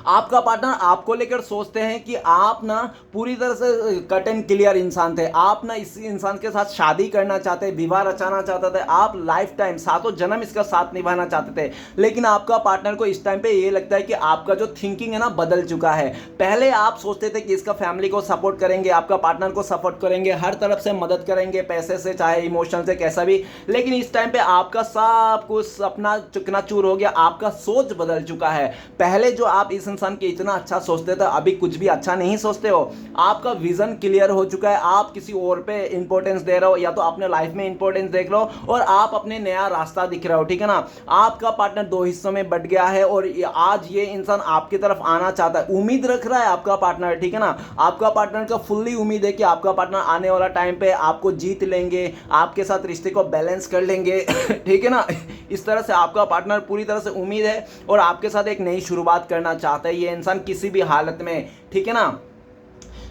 आपका पार्टनर आपको लेकर सोचते हैं कि आप ना पूरी तरह से कट एंड क्लियर इंसान थे, आप ना इस इंसान के साथ शादी करना चाहते, विवाह रचाना चाहते थे, आप लाइफ टाइम सातों जन्म इसका साथ निभाना चाहते थे। लेकिन आपका पार्टनर को इस टाइम पे ये लगता है कि आपका जो थिंकिंग है ना बदल चुका है। पहले आप सोचते थे कि इसका फैमिली को सपोर्ट करेंगे, आपका पार्टनर को सपोर्ट करेंगे, हर तरफ से मदद करेंगे, पैसे से चाहे इमोशन से कैसा भी, लेकिन इस टाइम पे आपका सब कुछ अपना चकनाचूर हो गया, आपका सोच बदल चुका है। पहले जो आप इस इंसान के इतना अच्छा सोचते थे, अभी कुछ भी अच्छा नहीं सोचते हो। आपका विजन क्लियर हो चुका है, आप किसी और पे इंपॉर्टेंस दे रहे हो, या तो अपने लाइफ में इंपॉर्टेंस देख लो, और आप अपने नया रास्ता दिख रहे हो, ठीक है ना। आपका पार्टनर दो हिस्सों में बट गया है, और आज ये इंसान आपकी तरफ आना चाहता है, उम्मीद रख रहा है आपका पार्टनर, ठीक है ना। आपका पार्टनर का फुल्ली उम्मीद है कि आपका पार्टनर आने वाला टाइम पे आपको जीत लेंगे, आपके साथ रिश्ते को बैलेंस कर लेंगे ठीक है ना। इस तरह से आपका पार्टनर पूरी तरह से उम्मीद है और आपके साथ एक नई शुरुआत करना चाहता है ये इंसान किसी भी हालत में, ठीक है ना।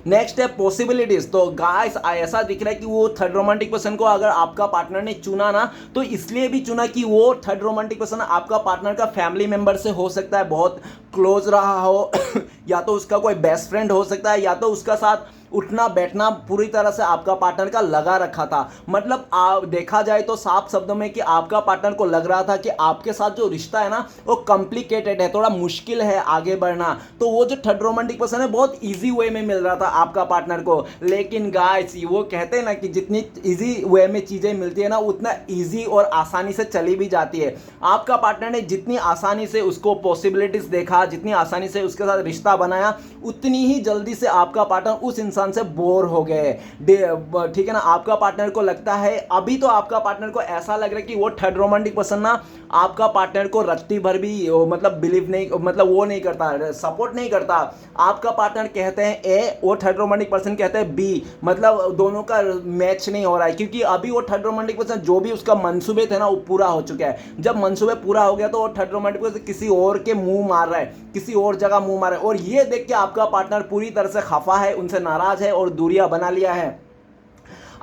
नेक्स्ट है पॉसिबिलिटीज। तो गाइस ऐसा दिख रहा है कि वो थर्ड रोमांटिक पर्सन को अगर आपका पार्टनर ने चुना ना, तो इसलिए भी चुना कि वो थर्ड रोमांटिक पर्सन आपका पार्टनर का फैमिली मेंबर से हो सकता है, बहुत क्लोज रहा हो या तो उसका कोई बेस्ट फ्रेंड हो सकता है, या तो उसका साथ उठना बैठना पूरी तरह से आपका पार्टनर का लगा रखा था। मतलब देखा जाए तो साफ शब्दों में कि आपका पार्टनर को लग रहा था कि आपके साथ जो रिश्ता है ना वो कॉम्प्लिकेटेड है, थोड़ा मुश्किल है आगे बढ़ना। तो वो जो थर्ड रोमांटिक पर्सन है बहुत इजी वे में मिल रहा था आपका पार्टनर को। लेकिन गाइस वो कहते हैं ना कि जितनी इजी वे में चीजें मिलती है ना उतना इजी और आसानी से चली भी जाती है। आपका पार्टनर ने जितनी आसानी से उसको पॉसिबिलिटीज देखा, जितनी आसानी से उसके साथ रिश्ता बनाया, उतनी ही जल्दी से आपका पार्टनर उस इंसान से बोर हो गए, ठीक है ना। आपका पार्टनर को लगता है, अभी तो आपका पार्टनर को ऐसा लग रहा है कि वो थर्ड रोमांटिक पर्सन ना आपका पार्टनर को रत्ती भर भी मतलब बिलीव नहीं, मतलब वो नहीं करता, सपोर्ट नहीं करता। आपका पार्टनर कहते हैं ए, वो थर्ड रोमांटिक पर्सन कहते हैं बी, मतलब दोनों का मैच नहीं हो रहा है, क्योंकि अभी वो थर्ड रोमांटिक पर्सन जो भी उसका मंसूबे थे ना वो पूरा हो चुका है। जब मंसूबे पूरा हो गया तो वो थर्ड रोमांटिक पर्सन किसी और के मुंह मार रहा है, किसी और जगह मुंह मार रहा है, और ये देख के आपका पार्टनर पूरी तरह से खफा है, उनसे नाराज है और दूरियां बना लिया है।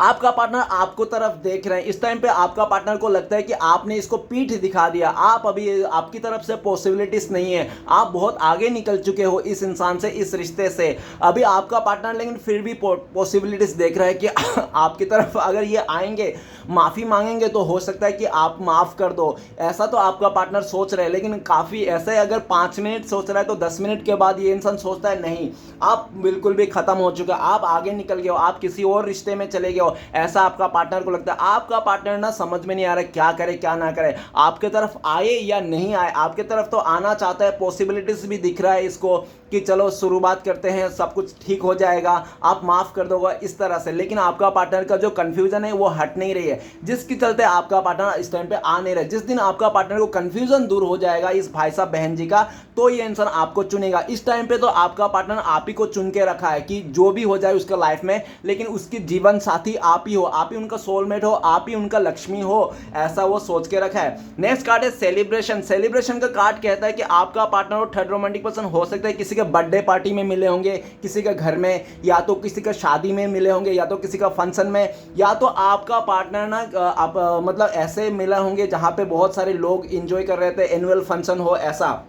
आपका पार्टनर आपको तरफ देख रहे हैं, इस टाइम पे आपका पार्टनर को लगता है कि आपने इसको पीठ दिखा दिया, आप अभी आपकी तरफ से पॉसिबिलिटीज नहीं है, आप बहुत आगे निकल चुके हो इस इंसान से, इस रिश्ते से। अभी आपका पार्टनर लेकिन फिर भी पॉसिबिलिटीज देख रहा है कि आपकी तरफ अगर ये आएंगे, माफ़ी मांगेंगे तो हो सकता है कि आप माफ़ कर दो, ऐसा तो आपका पार्टनर सोच रहे हैं। लेकिन काफ़ी ऐसे अगर 5 मिनट सोच रहा है तो 10 मिनट के बाद ये इंसान सोचता है नहीं, आप बिल्कुल भी ख़त्म हो चुका, आप आगे निकल गए हो, आप किसी और रिश्ते में चले गए हो, ऐसा आपका पार्टनर को लगता है। आपका पार्टनर ना समझ में नहीं आ रहा क्या करे क्या ना करे, आपके तरफ आए या नहीं आए, आपके तरफ तो आना चाहता है, पॉसिबिलिटीज भी दिख रहा है इसको कि चलो शुरुआत करते हैं, सब कुछ ठीक हो जाएगा, आप माफ़ कर दोगे इस तरह से। लेकिन आपका पार्टनर का जो कन्फ्यूजन है वो हट नहीं रही है, जिसके चलते आपका पार्टनर इस टाइम पे आ नहीं रहा। जिस दिन आपका पार्टनर को कन्फ्यूजन दूर हो जाएगा इस भाई साहब बहन जी का, तो ये इंसान आपको चुनेगा। इस टाइम पे तो आपका पार्टनर आप ही को चुन के रखा है कि जो भी हो जाए उसका लाइफ में, लेकिन उसकी जीवन साथी आप ही हो, आप ही उनका सोलमेट हो, आप ही उनका लक्ष्मी हो, ऐसा वो सोच के रखा है। नेक्स्ट कार्ड है सेलिब्रेशन। सेलिब्रेशन का कार्ड कहता है कि आपका पार्टनर और थर्ड रोमांटिक पर्सन हो सकता है किसी के बर्थडे पार्टी में मिले होंगे, किसी के घर में, या तो किसी का शादी में मिले होंगे, या तो किसी का फंक्शन में, या तो आपका पार्टनर ना आप मतलब ऐसे मिले होंगे जहाँ पे बहुत सारे लोग इंजॉय कर रहे थे, एनुअल फंक्शन हो ऐसा।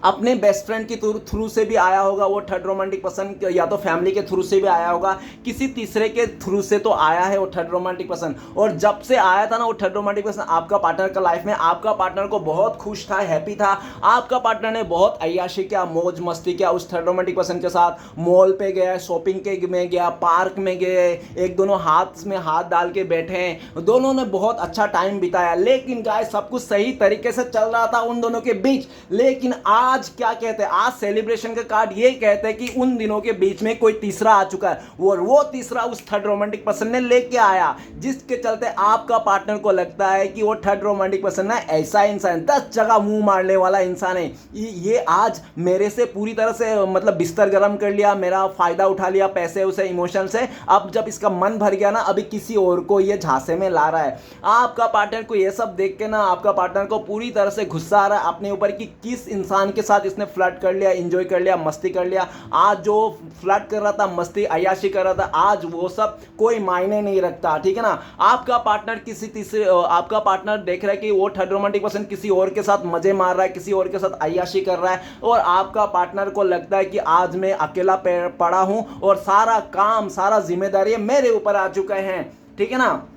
अपने बेस्ट फ्रेंड के थ्रू से भी आया होगा वो थर्ड रोमांटिक पर्सन, या तो फैमिली के थ्रू से भी आया होगा, किसी तीसरे के थ्रू से तो आया है वो थर्ड रोमांटिक पर्सन। और जब से आया था ना वो थर्ड रोमांटिक पर्सन आपका पार्टनर का लाइफ में, आपका पार्टनर को बहुत खुश था, हैप्पी था, आपका पार्टनर ने बहुत अय्याशी किया, मौज मस्ती किया उस थर्ड रोमांटिक पर्सन के साथ। मॉल पे गया, शॉपिंग के में गया, पार्क में गए, एक दोनों हाथ में हाथ डाल के बैठे, दोनों ने बहुत अच्छा टाइम बिताया। लेकिन गाइस सब कुछ सही तरीके से चल रहा था उन दोनों के बीच। लेकिन आज क्या कहते हैं, आज सेलिब्रेशन का कार्ड ये कहते हैं कि उन दिनों के बीच में कोई तीसरा आ चुका है, वो तीसरा उस थर्ड रोमांटिक पर्सन ने लेके आया, जिसके चलते आपका पार्टनर को लगता है कि वो थर्ड रोमांटिक पर्सन ना ऐसा इंसान 10 जगह मुंह मारने वाला इंसान है, ये आज मेरे से पूरी तरह से मतलब बिस्तर गर्म कर लिया, मेरा फायदा उठा लिया पैसे उसे इमोशन से, अब जब इसका मन भर गया ना अभी किसी और को ये झांसे में ला रहा है। आपका पार्टनर को ये सब देख के ना आपका पार्टनर को पूरी तरह से गुस्सा आ रहा है अपने ऊपर कि किस इंसान के साथ इसने फ्लर्ट कर लिया, एंजॉय कर लिया, मस्ती कर लिया। आज जो फ्लर्ट कर रहा था, मस्ती अय्याशी कर रहा था, आज वो सब कोई मायने नहीं रखता, ठीक है ना। आपका पार्टनर किसी तीसरे, आपका पार्टनर देख रहा है कि वो थर्ड रोमांटिक पर्सन किसी और के साथ मजे मार रहा है, किसी और के साथ अय्याशी कर रहा है, और आपका पार्टनर को लगता है कि आज मैं अकेला पड़ा हूं और सारा काम सारा जिम्मेदारी मेरे ऊपर आ चुका है, ठीक है ना।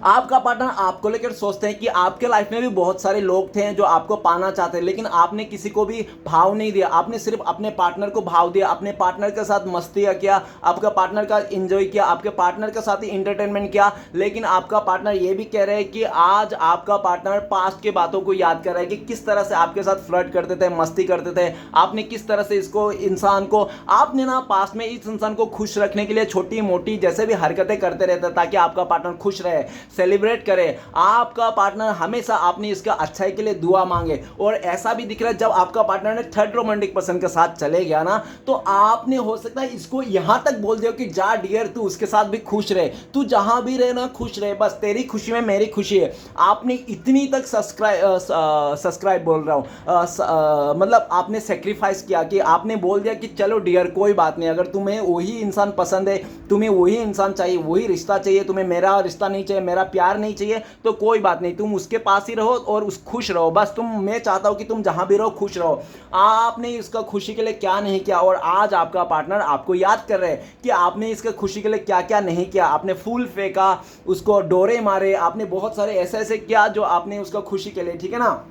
आपका पार्टनर आपको लेकर सोचते हैं कि आपके लाइफ में भी बहुत सारे लोग थे जो आपको पाना चाहते हैं, लेकिन आपने किसी को भी भाव नहीं दिया, आपने सिर्फ अपने पार्टनर को भाव दिया, अपने पार्टनर के साथ मस्ती किया, आपका पार्टनर का एंजॉय किया, आपके पार्टनर के साथ ही इंटरटेनमेंट किया। लेकिन आपका पार्टनर ये भी कह रहे हैं कि आज आपका पार्टनर पास्ट के बातों को याद कर रहा है कि किस तरह से आपके साथ फ्लर्ट करते थे, मस्ती करते थे, आपने किस तरह से इसको इंसान को आपने ना पास्ट में इस इंसान को खुश रखने के लिए छोटी मोटी जैसे भी हरकतें करते रहते ताकि आपका पार्टनर खुश रहे, सेलिब्रेट करे। आपका पार्टनर हमेशा आपने इसका अच्छाई के लिए दुआ मांगे। और ऐसा भी दिख रहा है जब आपका पार्टनर ने थर्ड रोमांटिक पर्सन के साथ चले गया ना, तो आपने हो सकता है इसको यहां तक बोल दिया कि जा डियर तू उसके साथ भी खुश रहे, तू जहां भी रहे ना खुश रहे, बस तेरी खुशी में मेरी खुशी है। आपने इतनी तक सब्सक्राइब बोल रहा हूं, मतलब आपने सेक्रीफाइस किया कि आपने बोल दिया कि चलो डियर कोई बात नहीं, अगर तुम्हें वही इंसान पसंद है, तुम्हें वही इंसान चाहिए, वही रिश्ता चाहिए, तुम्हें मेरा रिश्ता नहीं चाहिए, मेरा प्यार नहीं चाहिए, तो कोई बात नहीं, तुम उसके पास ही रहो और उस खुश रहो, बस मैं चाहता हूं कि तुम जहां भी रहो खुश रहो। आपने इसका खुशी के लिए क्या नहीं किया, और आज आपका पार्टनर आपको याद कर रहे हैं कि आपने इसका खुशी के लिए क्या क्या नहीं किया। आपने फूल फेंका, उसको डोरे मारे, आपने बहुत सारे ऐसे ऐसे किया जो आपने उसका खुशी के लिए, ठीक है ना।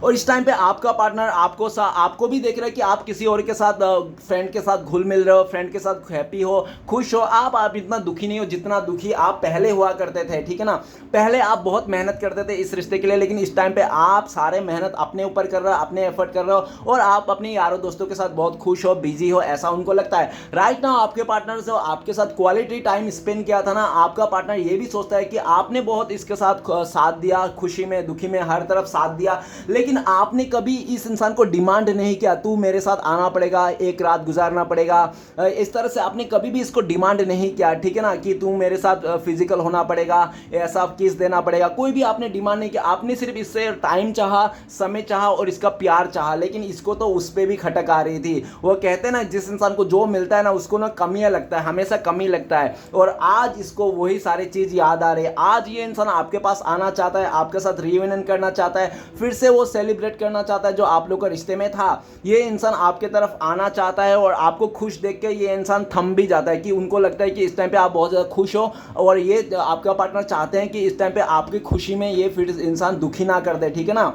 और इस टाइम पे आपका पार्टनर आपको भी देख रहा है कि आप किसी और के साथ फ्रेंड के साथ घुल मिल रहे हो, फ्रेंड के साथ हैप्पी हो, खुश हो। आप इतना दुखी नहीं हो जितना दुखी आप पहले हुआ करते थे, ठीक है ना। पहले आप बहुत मेहनत करते थे इस रिश्ते के लिए, लेकिन इस टाइम पे आप सारे मेहनत अपने ऊपर कर रहे हो, अपने एफर्ट कर रहे हो, और आप अपने यारों दोस्तों के साथ बहुत खुश हो, बिजी हो, ऐसा उनको लगता है। राइट नाउ आपके पार्टनर से आपके साथ क्वालिटी टाइम स्पेंड किया था ना, आपका पार्टनर ये भी सोचता है कि आपने बहुत इसके साथ साथ दिया, खुशी में दुखी में हर तरफ साथ दिया, लेकिन लेकिन आपने कभी इस इंसान को डिमांड नहीं किया तू मेरे साथ आना पड़ेगा, एक रात गुजारना पड़ेगा, इस तरह से आपने कभी भी इसको डिमांड नहीं किया, ठीक है ना, कि तू मेरे साथ फिजिकल होना पड़ेगा, ऐसा किस देना पड़ेगा, कोई भी आपने डिमांड नहीं किया। आपने सिर्फ इससे टाइम चाहा, समय चाहा और इसका प्यार चाहा, लेकिन इसको तो उस पर भी खटक आ रही थी। वो कहते हैं ना, जिस इंसान को जो मिलता है ना उसको ना कमियां लगता है, हमेशा कमी लगता है, और आज इसको वही सारी चीज याद आ रही है। आज ये इंसान आपके पास आना चाहता है, आपके साथ रियूनियन करना चाहता है, फिर से वो सेलिब्रेट करना चाहता है जो आप लोग का रिश्ते में था। ये इंसान आपके तरफ आना चाहता है और आपको खुश देख के ये इंसान थम भी जाता है, कि उनको लगता है कि इस टाइम पे आप बहुत ज़्यादा खुश हो, और ये आपका पार्टनर चाहते हैं कि इस टाइम पे आपकी खुशी में ये फिर इंसान दुखी ना कर दे, ठीक है ना।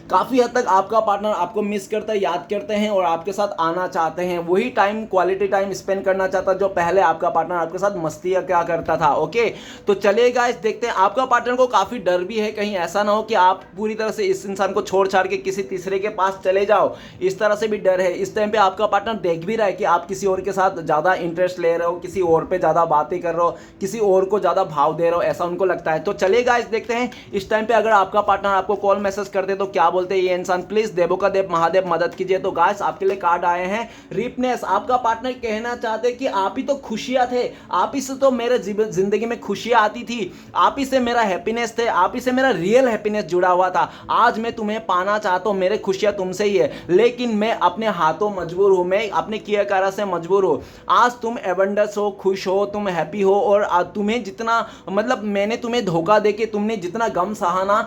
काफ़ी हद तक आपका पार्टनर आपको मिस करता है, याद करते हैं और आपके साथ आना चाहते हैं, वही टाइम, क्वालिटी टाइम स्पेंड करना चाहता है जो पहले आपका पार्टनर आपके साथ मस्ती क्या करता था। ओके, तो चलिए गाइस देखते हैं। आपका पार्टनर को काफ़ी डर भी है, कहीं ऐसा ना हो कि आप पूरी तरह से इस इंसान को छोड़ छाड़ के किसी तीसरे के पास चले जाओ, इस तरह से भी डर है। इस टाइम पे आपका पार्टनर देख भी रहा है कि आप किसी और के साथ ज़्यादा इंटरेस्ट ले रहे हो, किसी और पे ज़्यादा बातें कर रहे हो, किसी और को ज़्यादा भाव दे रहे हो, ऐसा उनको लगता है। तो चलिए गाइस देखते हैं, इस टाइम पे अगर आपका पार्टनर आपको कॉल मैसेज करते तो क्या बोलते हैं ये इंसान। प्लीज देवों का देव महादेव मदद कीजिए। तो गाइस आपके लिए कार्ड आए हैं रिपनेस। आपका पार्टनर कहना चाहते कि आप ही तो खुशियां थे, आप ही से तो मेरे जिंदगी में खुशियां आती थी, आप ही से मेरा हैप्पीनेस थे, आप ही से मेरा रियल हैप्पीनेस जुड़ा हुआ था। आज मैं तुम्हें पाना चाहता हूं, मेरे खुशियां तुमसे ही है, लेकिन मैं अपने हाथों मजबूर हूं, मैं अपने किया कारा से मजबूर हूं। आज तुम एबंडेंस हो, खुश हो, तुम हैप्पी हो, और तुम्हें जितना मतलब मैंने तुम्हें धोखा देके तुमने जितना गम सहा ना,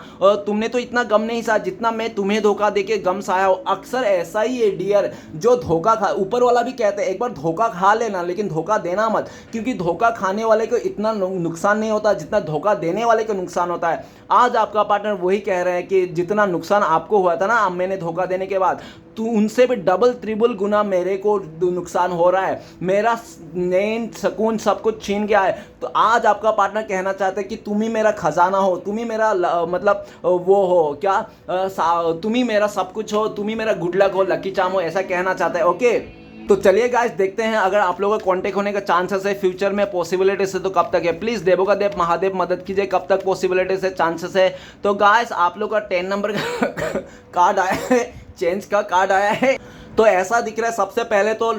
तुमने तो इतना गम नहीं सहा जितना मैं तुम्हें धोखा देके गम सहाया हो। अक्सर ऐसा ही है डियर, जो धोखा खा, ऊपर वाला भी कहते हैं एक बार धोखा खा लेना, लेकिन धोखा देना मत, क्योंकि धोखा खाने वाले को इतना नुकसान नहीं होता जितना धोखा देने वाले को नुकसान होता है। आज आपका पार्टनर वही कह रहे हैं कि जितना नुकसान आपको हुआ था ना मैंने धोखा देने के बाद, तो उनसे भी डबल ट्रिपल गुना मेरे को नुकसान हो रहा है, मेरा नींद सुकून सब कुछ छीन गया है। तो आज आपका पार्टनर कहना चाहता है कि तुम ही मेरा खजाना हो, तुम ही मेरा मतलब वो हो क्या, तुम ही मेरा सब कुछ हो, तुम ही मेरा गुड लक हो, लकी चाम हो, ऐसा कहना चाहता है। ओके, तो चलिए गाइस देखते हैं अगर आप लोगों का कांटेक्ट होने का चांसेस है फ्यूचर में, पॉसिबिलिटीज है तो कब तक है। प्लीज देवों का देव महादेव मदद कीजिए, कब तक पॉसिबिलिटीज है, चांसेस है। तो गाइस आप लोग का 10 नंबर का कार्ड आया है, चेंज का कार्ड आया है। तो ऐसा दिख रहा है, सबसे पहले तो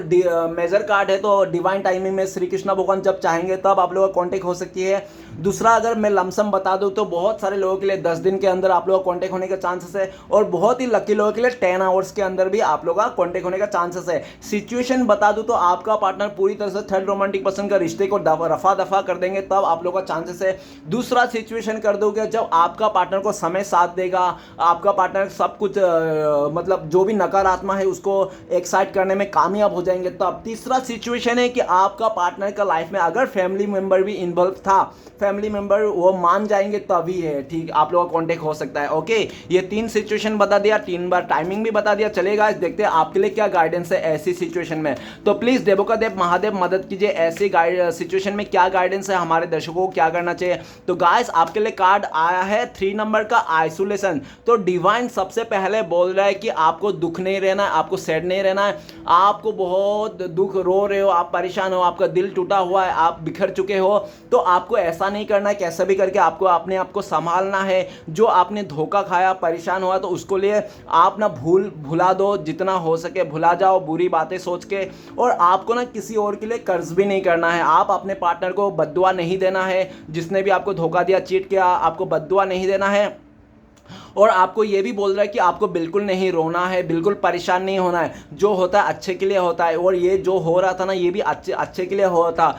मेजर कार्ड है, तो डिवाइन टाइमिंग में श्री कृष्ण भगवान जब चाहेंगे तब आप लोगों का कांटेक्ट हो सकती है। दूसरा अगर मैं लमसम बता दूं तो बहुत सारे लोगों के लिए 10 दिन के अंदर आप लोगों का कांटेक्ट होने का चांसेस है, और बहुत ही लकी लोगों के लिए 10 आवर्स के अंदर भी आप लोगों का कांटेक्ट होने का चांसेस है। सिचुएशन बता दूं तो आपका पार्टनर पूरी तरह से थर्ड रोमांटिक पर्सन का रिश्ते को रफा दफा कर देंगे, तब आप लोगों का चांसेस है। दूसरा सिचुएशन कर दोगे जब आपका पार्टनर को समय साथ देगा, आपका पार्टनर सब कुछ मतलब जो भी नकारात्मक है उसको एक साइड करने में कामयाब हो जाएंगे तब। तीसरा सिचुएशन है कि आपका पार्टनर का लाइफ में अगर फैमिली मेंबर भी इन्वॉल्व था, फैमिली मेंबर वो मान जाएंगे तभी है, ठीक, आप लोगों का कांटेक्ट हो सकता है। ओके, ये 3 सिचुएशन बता दिया, 3 बार टाइमिंग भी बता दिया। चलेगा, देखते हैं आपके लिए क्या गाइडेंस है ऐसी सिचुएशन में। तो प्लीज देवों का देव महादेव मदद कीजिए, ऐसी सिचुएशन में क्या गाइडेंस है, हमारे दर्शकों को क्या करना चाहिए। तो गाइस आपके लिए कार्ड आया है 3 नंबर का आइसोलेशन। तो डिवाइन सबसे पहले बोल रहा है कि आपको दुख नहीं रहना है, आपको सैड नहीं रहना है, आपको बहुत दुख, रो रहे हो, आप परेशान हो, आपका दिल टूटा हुआ है, आप बिखर चुके हो, तो आपको ऐसा नहीं करना है, कैसे भी करके आपको अपने आप को संभालना है। जो आपने धोखा खाया, परेशान हुआ, तो उसको लिए आप ना भुला दो, जितना हो सके भुला जाओ बुरी बातें सोच के। और आपको ना किसी और के लिए कर्ज भी नहीं करना है, आप अपने पार्टनर को बद्दुआ नहीं देना है, जिसने भी आपको धोखा दिया, चीट किया, आपको बद्दुआ नहीं देना है। और आपको ये भी बोल रहा है कि आपको बिल्कुल नहीं रोना है, बिल्कुल परेशान नहीं होना है, जो होता है अच्छे के लिए होता है, और ये जो हो रहा था ना ये भी अच्छे के लिए हुआ था,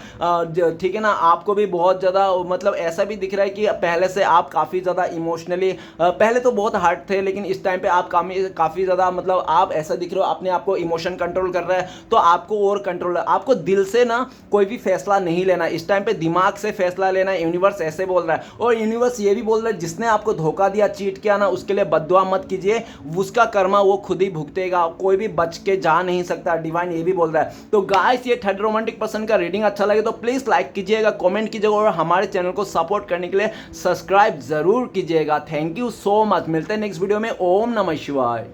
ठीक है ना। आपको भी बहुत ज़्यादा मतलब ऐसा भी दिख रहा है कि पहले से आप काफ़ी ज़्यादा इमोशनली, पहले तो बहुत हार्ड थे, लेकिन इस टाइम पे आप काफ़ी ज़्यादा मतलब आप ऐसा दिख रहे हो, अपने आप को इमोशन कंट्रोल कर रहा है, तो आपको और कंट्रोल, आपको दिल से ना कोई भी फैसला नहीं लेना, इस टाइम पे दिमाग से फैसला लेना है, यूनिवर्स ऐसे बोल रहा है। और यूनिवर्स ये भी बोल रहा है जिसने आपको धोखा दिया, चीट किया ना, उसके लिए बद्दुआ मत कीजिए, उसका कर्मा वो खुद ही भुगतेगा, कोई भी बच के जा नहीं सकता, डिवाइन ये भी बोल रहा है। तो गाइस ये थर्ड रोमांटिक पर्सन का रीडिंग अच्छा लगे तो प्लीज लाइक कीजिएगा, कमेंट कीजिएगा, और हमारे चैनल को सपोर्ट करने के लिए सब्सक्राइब जरूर कीजिएगा। थैंक यू सो मच, मिलते हैं नेक्स्ट वीडियो में। ओम नमः शिवाय।